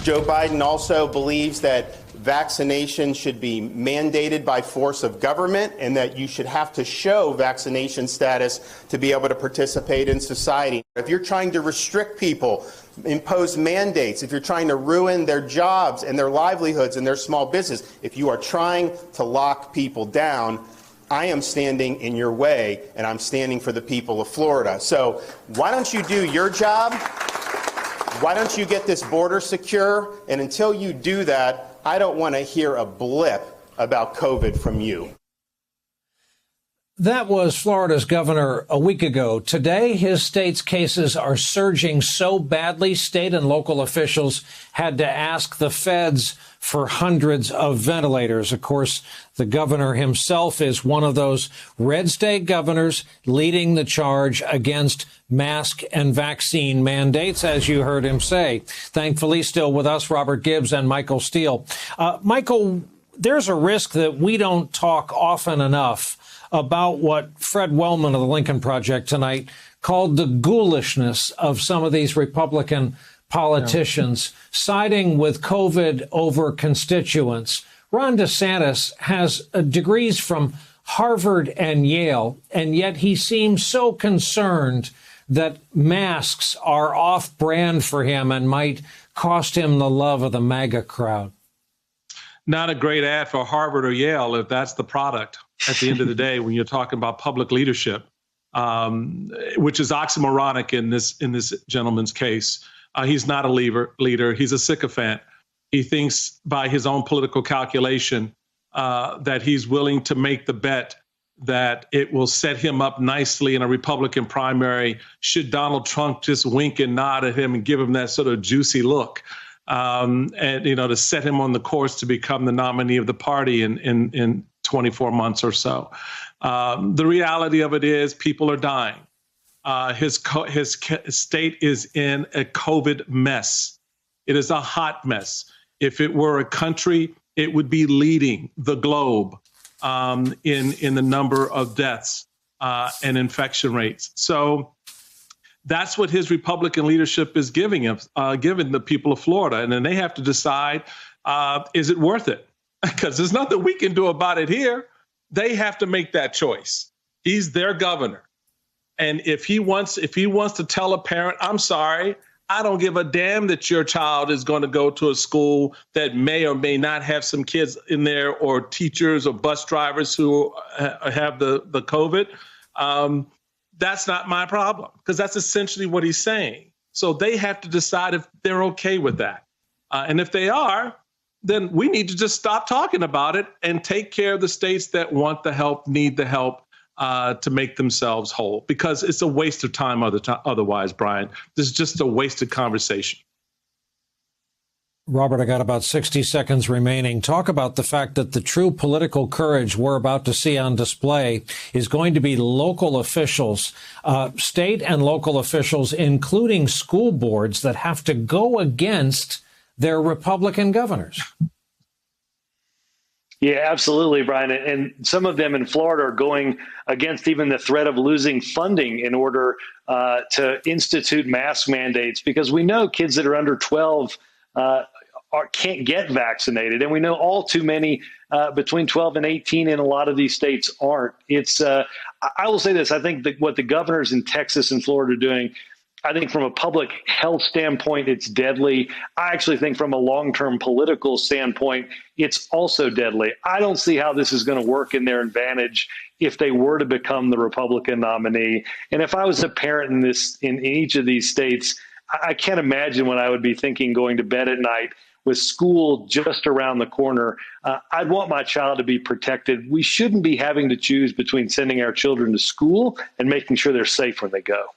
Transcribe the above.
Joe Biden also believes that vaccination should be mandated by force of government and that you should have to show vaccination status to be able to participate in society. If you're trying to restrict people, impose mandates, if you're trying to ruin their jobs and their livelihoods and their small business, if you are trying to lock people down, I am standing in your way, and I'm standing for the people of Florida. So why don't you do your job? Why don't you get this border secure? And until you do that, I don't want to hear a blip about COVID from you. That was Florida's governor a week ago. Today, his state's cases are surging so badly, state and local officials had to ask the feds for hundreds of ventilators. Of course, the governor himself is one of those red state governors leading the charge against mask and vaccine mandates, as you heard him say. Thankfully, still with us, Robert Gibbs and Michael Steele. Michael, there's a risk that we don't talk often enough about what Fred Wellman of the Lincoln Project tonight called the ghoulishness of some of these Republican politicians siding with COVID over constituents. Ron DeSantis has degrees from Harvard and Yale, and yet he seems so concerned that masks are off-brand for him and might cost him the love of the MAGA crowd. Not a great ad for Harvard or Yale if that's the product at the end of the day when you're talking about public leadership, which is oxymoronic in this gentleman's case. He's not a leader. He's a sycophant. He thinks by his own political calculation that he's willing to make the bet that it will set him up nicely in a Republican primary should Donald Trump just wink and nod at him and give him that sort of juicy look. And, to set him on the course to become the nominee of the party in 24 months or so. The reality of it is people are dying. His state is in a COVID mess. It is a hot mess. If it were a country, it would be leading the globe in the number of deaths and infection rates. So that's what his Republican leadership is giving the people of Florida. And then they have to decide, is it worth it? Because there's nothing we can do about it here. They have to make that choice. He's their governor. And if he wants to tell a parent, I'm sorry, I don't give a damn that your child is going to go to a school that may or may not have some kids in there or teachers or bus drivers who have the COVID. That's not my problem, because that's essentially what he's saying. So they have to decide if they're okay with that. And if they are, then we need to just stop talking about it and take care of the states that want the help, need the help to make themselves whole, because it's a waste of time otherwise, Brian. This is just a wasted conversation. Robert, I got about 60 seconds remaining. Talk about the fact that the true political courage we're about to see on display is going to be local officials, state and local officials, including school boards that have to go against their Republican governors. Yeah, absolutely, Brian. And some of them in Florida are going against even the threat of losing funding in order to institute mask mandates, because we know kids that are under 12 can't get vaccinated. And we know all too many between 12 and 18 in a lot of these states aren't. I will say this. I think that what the governors in Texas and Florida are doing, I think from a public health standpoint, it's deadly. I actually think from a long-term political standpoint, it's also deadly. I don't see how this is going to work in their advantage if they were to become the Republican nominee. And if I was a parent in each of these states, I can't imagine what I would be thinking going to bed at night with school just around the corner. I'd want my child to be protected. We shouldn't be having to choose between sending our children to school and making sure they're safe when they go.